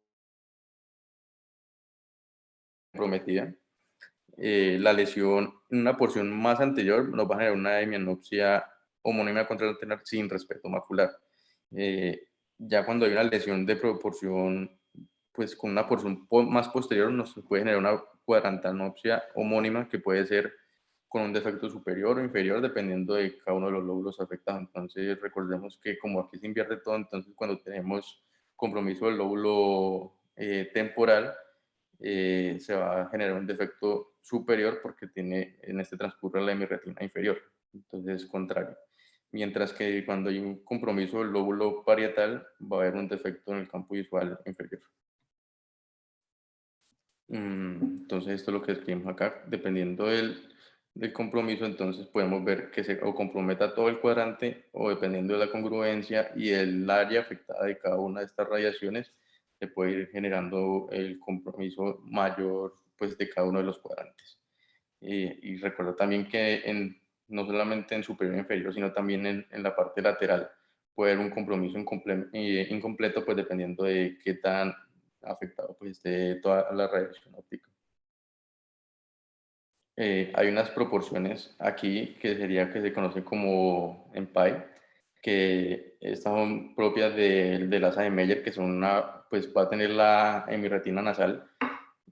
comprometida. La lesión en una porción más anterior nos va a generar una hemianopsia homónima contralateral sin respeto macular. Ya cuando hay una lesión de proporción, pues con una porción más posterior, nos puede generar una cuadrantanopsia homónima, que puede ser con un defecto superior o inferior dependiendo de cada uno de los lóbulos afectados. Entonces recordemos que como aquí se invierte todo, entonces cuando tenemos compromiso del lóbulo temporal, se va a generar un defecto superior porque tiene en este transcurre la hemirretina inferior, entonces es contrario. Mientras que cuando hay un compromiso del lóbulo parietal, va a haber un defecto en el campo visual inferior. Entonces esto es lo que escribimos acá, dependiendo del compromiso, entonces podemos ver que se o comprometa todo el cuadrante o dependiendo de la congruencia y el área afectada de cada una de estas radiaciones, se puede ir generando el compromiso mayor pues, de cada uno de los cuadrantes. Y recuerda también que no solamente en superior e inferior, sino también en la parte lateral puede haber un compromiso incompleto, pues dependiendo de qué tan afectado pues, esté toda la radiación óptica. Hay unas proporciones aquí que sería que se conoce como en pi, que estas son propias del asa de Meyer, que son pues va a tener la hemirretina nasal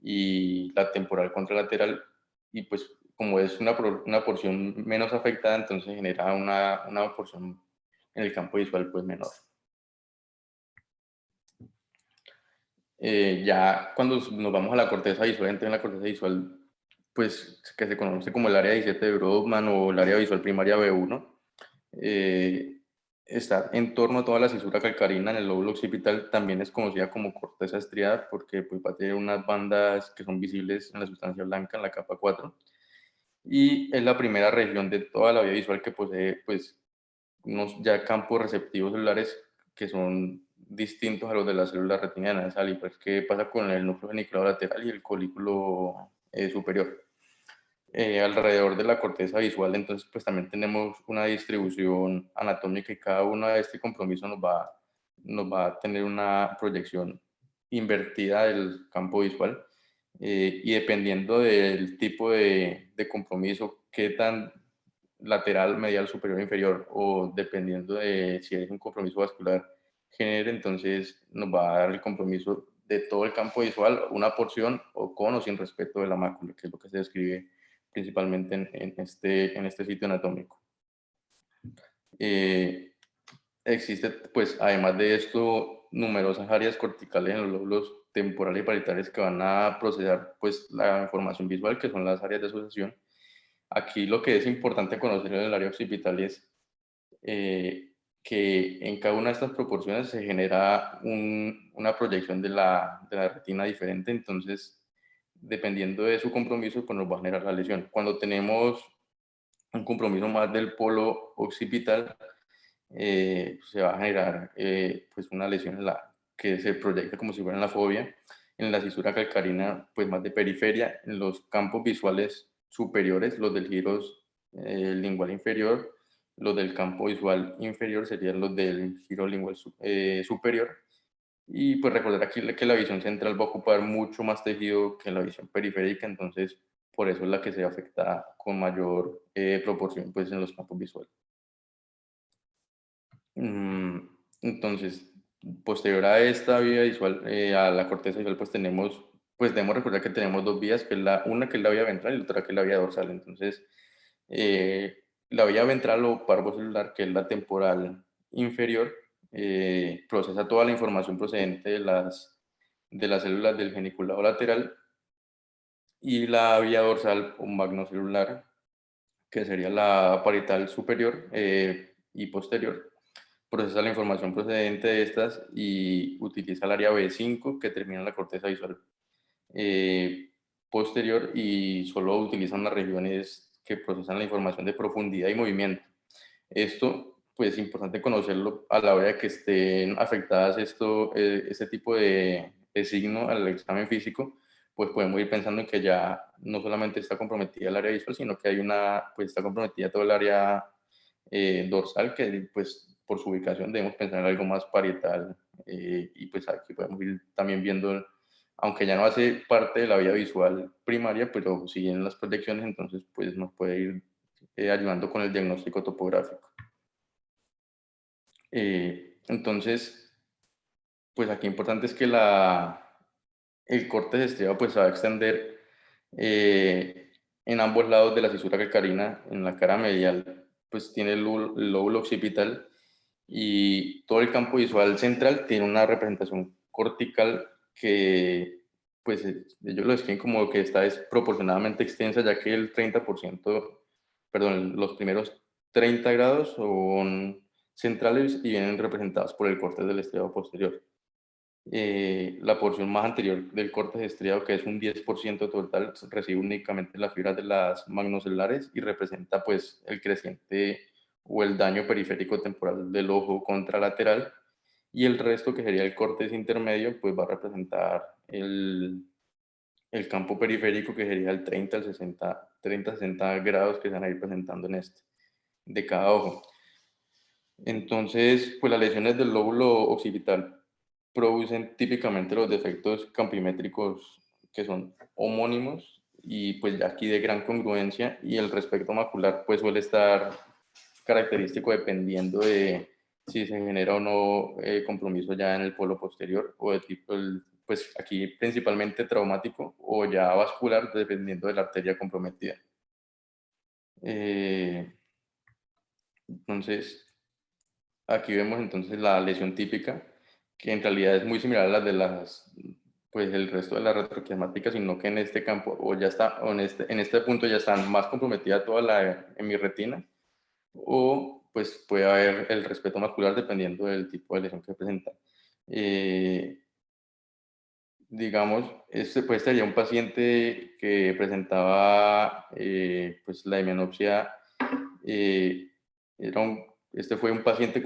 y la temporal contralateral, y pues como es una porción menos afectada, entonces genera una porción en el campo visual pues menor. Ya cuando nos vamos a la corteza visual, entonces en la corteza visual, pues que se conoce como el área 17 de Brodmann o el área visual primaria B1, está en torno a toda la cisura calcarina en el lóbulo occipital, también es conocida como corteza estriada porque pues, va a tener unas bandas que son visibles en la sustancia blanca, en la capa 4, y es la primera región de toda la vía visual que posee pues, unos ya campos receptivos celulares que son distintos a los de la célula retiniana nasal. Y pues, ¿qué pasa con el núcleo geniculado lateral y el colículo superior? Alrededor de la corteza visual, entonces pues también tenemos una distribución anatómica y cada uno de este compromiso nos va a tener una proyección invertida del campo visual, y dependiendo del tipo de compromiso, qué tan lateral, medial, superior, inferior, o dependiendo de si es un compromiso vascular genere, entonces nos va a dar el compromiso de todo el campo visual, una porción o con o sin respeto de la mácula, que es lo que se describe principalmente en este sitio anatómico. Existe, pues, además de esto, numerosas áreas corticales en los lóbulos temporales y parietales que van a procesar, pues, la información visual, que son las áreas de asociación. Aquí lo que es importante conocer en el área occipital es que en cada una de estas proporciones se genera una proyección de la retina diferente, entonces, dependiendo de su compromiso, pues nos va a generar la lesión. Cuando tenemos un compromiso más del polo occipital, se va a generar pues una lesión que se proyecta como si fuera en la fobia, en la cisura calcarina, pues más de periferia, en los campos visuales superiores, los del giros lingual inferior, los del campo visual inferior serían los del giro lingual superior. Y pues recordar aquí que la visión central va a ocupar mucho más tejido que la visión periférica, entonces por eso es la que se afecta con mayor proporción pues en los campos visuales. Mm, Entonces, posterior a esta vía visual, a la corteza visual, pues debemos recordar que tenemos dos vías, que es una que es la vía ventral y la otra que es la vía dorsal. Entonces, la vía ventral o parvocelular, que es la temporal inferior, procesa toda la información procedente de las células del geniculado lateral, y la vía dorsal o magnocelular, que sería la parietal superior y posterior, procesa la información procedente de estas y utiliza el área B5 que termina en la corteza visual eh, posterior, y solo utilizan las regiones que procesan la información de profundidad y movimiento. Esto, pues, es importante conocerlo a la hora de que estén afectadas este tipo de signo al examen físico, pues podemos ir pensando en que ya no solamente está comprometida el área visual, sino que pues está comprometida todo el área dorsal, que pues por su ubicación debemos pensar en algo más parietal, y pues aquí podemos ir también viendo, aunque ya no hace parte de la vía visual primaria, pero sí en las proyecciones, entonces pues nos puede ir ayudando con el diagnóstico topográfico. Entonces, pues aquí importante es que el corte de estriado pues se va a extender en ambos lados de la cisura calcarina, en la cara medial, pues tiene el lóbulo occipital y todo el campo visual central tiene una representación cortical que, pues ellos lo describen como que está desproporcionadamente extensa, ya que el 30%, perdón, los primeros 30 grados son centrales y vienen representados por el corte del estriado posterior. La porción más anterior del córtex estriado, que es un 10% total, recibe únicamente las fibras de las magnocelulares y representa pues el creciente o el daño periférico temporal del ojo contralateral, y el resto, que sería el córtex intermedio, pues va a representar el campo periférico, que sería el 30 al 60, 30-60 grados que se van a ir presentando en este, de cada ojo. Entonces, pues las lesiones del lóbulo occipital producen típicamente los defectos campimétricos que son homónimos y pues ya aquí de gran congruencia, y el respecto macular pues suele estar característico dependiendo de si se genera o no compromiso ya en el polo posterior o de tipo, pues aquí principalmente traumático o ya vascular, dependiendo de la arteria comprometida. Entonces, aquí vemos entonces la lesión típica, que en realidad es muy similar a la de pues el resto de las retroquiasmáticas, sino que en este campo, o ya está, o en este punto ya está más comprometida toda la hemirretina, o pues puede haber el respeto macular dependiendo del tipo de lesión que presenta. Digamos, este pues sería un paciente que presentaba pues la hemianopsia. eh, este fue un paciente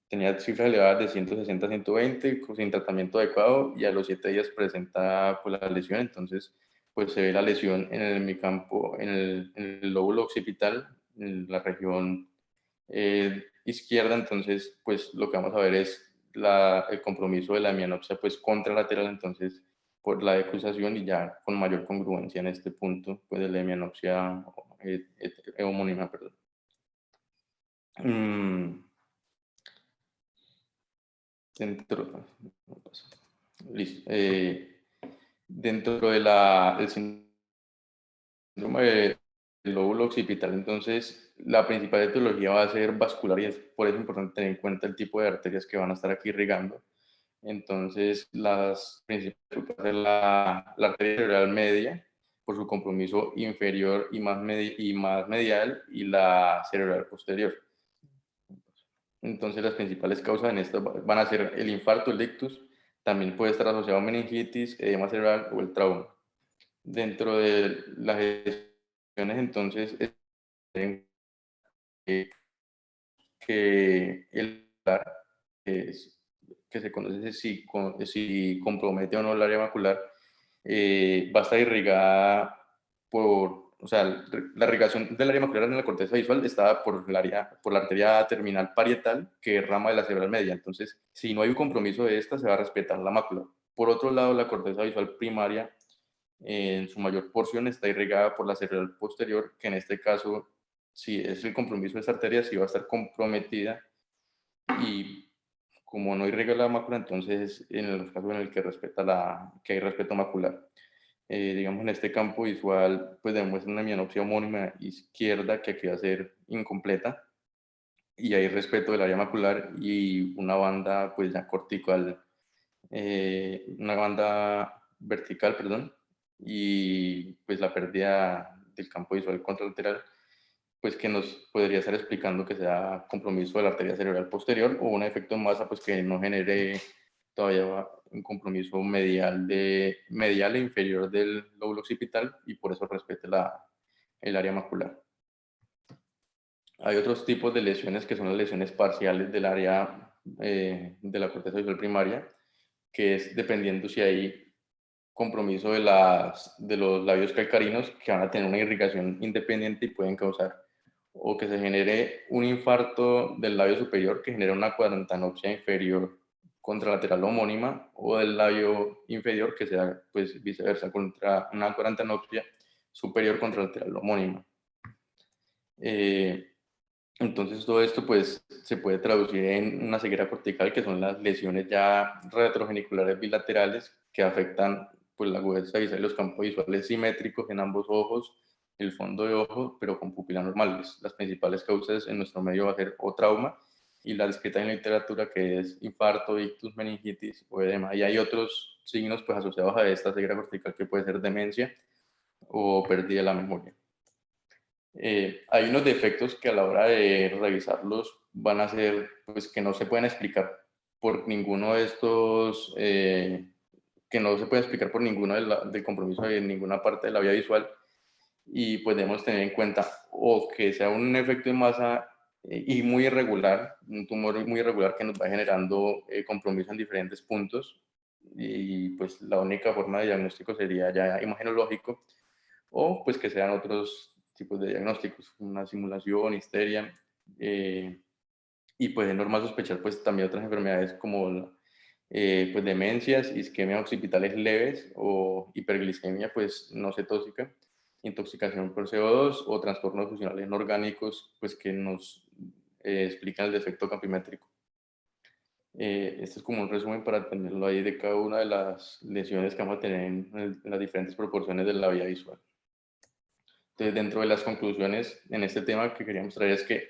tenía cifras elevadas de 160 a 120, sin tratamiento adecuado, y a los 7 días presenta pues, la lesión. Entonces pues se ve la lesión en el hemicampo, en el lóbulo occipital, en la región izquierda. Entonces pues lo que vamos a ver es el compromiso de la hemianopsia pues contralateral, entonces por la decusación, y ya con mayor congruencia en este punto pues de la hemianopsia homónima, perdón. Dentro, listo. Dentro de el síndrome del lóbulo occipital, entonces la principal etiología va a ser vascular, y es por eso importante tener en cuenta el tipo de arterias que van a estar aquí irrigando. Entonces, las principales son la arteria cerebral media, por su compromiso inferior y más medial, y la cerebral posterior. Entonces, las principales causas en esto van a ser el infarto, el ictus, también puede estar asociado a meningitis, edema cerebral o el trauma. Dentro de las lesiones, entonces, que el es, que se conoce si compromete o no el área macular, va a estar irrigada o sea, la irrigación del área macular en la corteza visual está por la arteria terminal parietal, que es rama de la cerebral media. Entonces, si no hay un compromiso de esta, se va a respetar la mácula. Por otro lado, la corteza visual primaria, en su mayor porción, está irrigada por la cerebral posterior, que en este caso, si es el compromiso de esta arteria, sí va a estar comprometida, y como no irriga la mácula, entonces en los casos en el que hay respeto macular. Digamos, en este campo visual, pues demuestra una mianopsia homónima izquierda, que aquí va a ser incompleta, y hay respeto del área macular y una banda pues ya cortical, una banda vertical, perdón, y pues la pérdida del campo visual contralateral, pues que nos podría estar explicando que sea compromiso de la arteria cerebral posterior, o un efecto en masa pues que no genere todavía un compromiso medial e inferior del lóbulo occipital, y por eso respete el área macular. Hay otros tipos de lesiones, que son las lesiones parciales del área de la corteza visual primaria, que es dependiendo si hay compromiso de los labios calcarinos, que van a tener una irrigación independiente y pueden causar o que se genere un infarto del labio superior, que genera una cuadrantanopsia inferior contralateral homónima, o del labio inferior, que sea pues viceversa, contra una cuadrantanopsia superior contralateral homónima. Entonces todo esto pues se puede traducir en una ceguera cortical, que son las lesiones ya retrogeniculares bilaterales, que afectan pues la agudeza visual y los campos visuales simétricos en ambos ojos, el fondo de ojo, pero con pupilas normales. Las principales causas en nuestro medio va a ser o trauma, y la descrita en la literatura, que es infarto, ictus, meningitis o edema. Y hay otros signos pues asociados a esta ceguera cortical, que puede ser demencia o pérdida de la memoria. Hay unos defectos que a la hora de revisarlos van a ser, pues, que no se pueden explicar por ninguno de estos, que no se puede explicar por ninguno del compromiso de ninguna parte de la vía visual, y pues debemos tener en cuenta o que sea un efecto de masa y muy irregular, un tumor muy irregular que nos va generando compromiso en diferentes puntos, y pues la única forma de diagnóstico sería ya imagenológico, o pues que sean otros tipos de diagnósticos, una simulación, histeria, y pues es normal sospechar pues también otras enfermedades como pues demencias, isquemia occipitales leves o hiperglicemia pues no cetóxica, intoxicación por CO2 o trastornos funcionales no orgánicos pues que nos explican el defecto campimétrico. Este es como un resumen para tenerlo ahí de cada una de las lesiones que vamos a tener en las diferentes proporciones de la vía visual. Entonces, dentro de las conclusiones en este tema que queríamos traer es que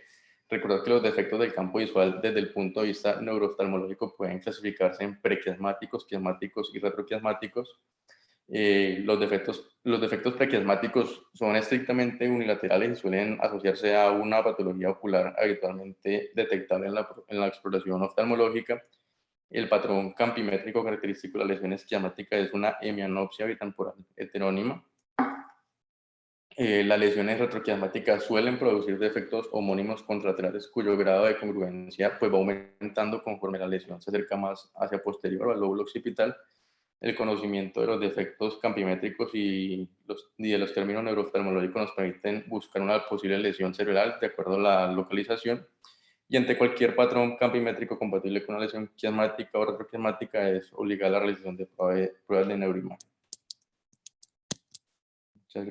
recordar que los defectos del campo visual desde el punto de vista neurooftalmológico pueden clasificarse en prequiasmáticos, quiasmáticos y retroquiasmáticos. Los defectos prequiasmáticos son estrictamente unilaterales y suelen asociarse a una patología ocular habitualmente detectable en la exploración oftalmológica. El patrón campimétrico característico de la lesión esquiasmática es una hemianopsia bitemporal heterónima. Las lesiones retroquiasmáticas suelen producir defectos homónimos contralaterales cuyo grado de congruencia pues, va aumentando conforme la lesión se acerca más hacia posterior al lóbulo occipital. El conocimiento de los defectos campimétricos y de los términos neurooftalmológicos nos permiten buscar una posible lesión cerebral de acuerdo a la localización. Y ante cualquier patrón campimétrico compatible con una lesión quiasmática o retroquiasmática es obligada la realización de pruebas de neuroimagen.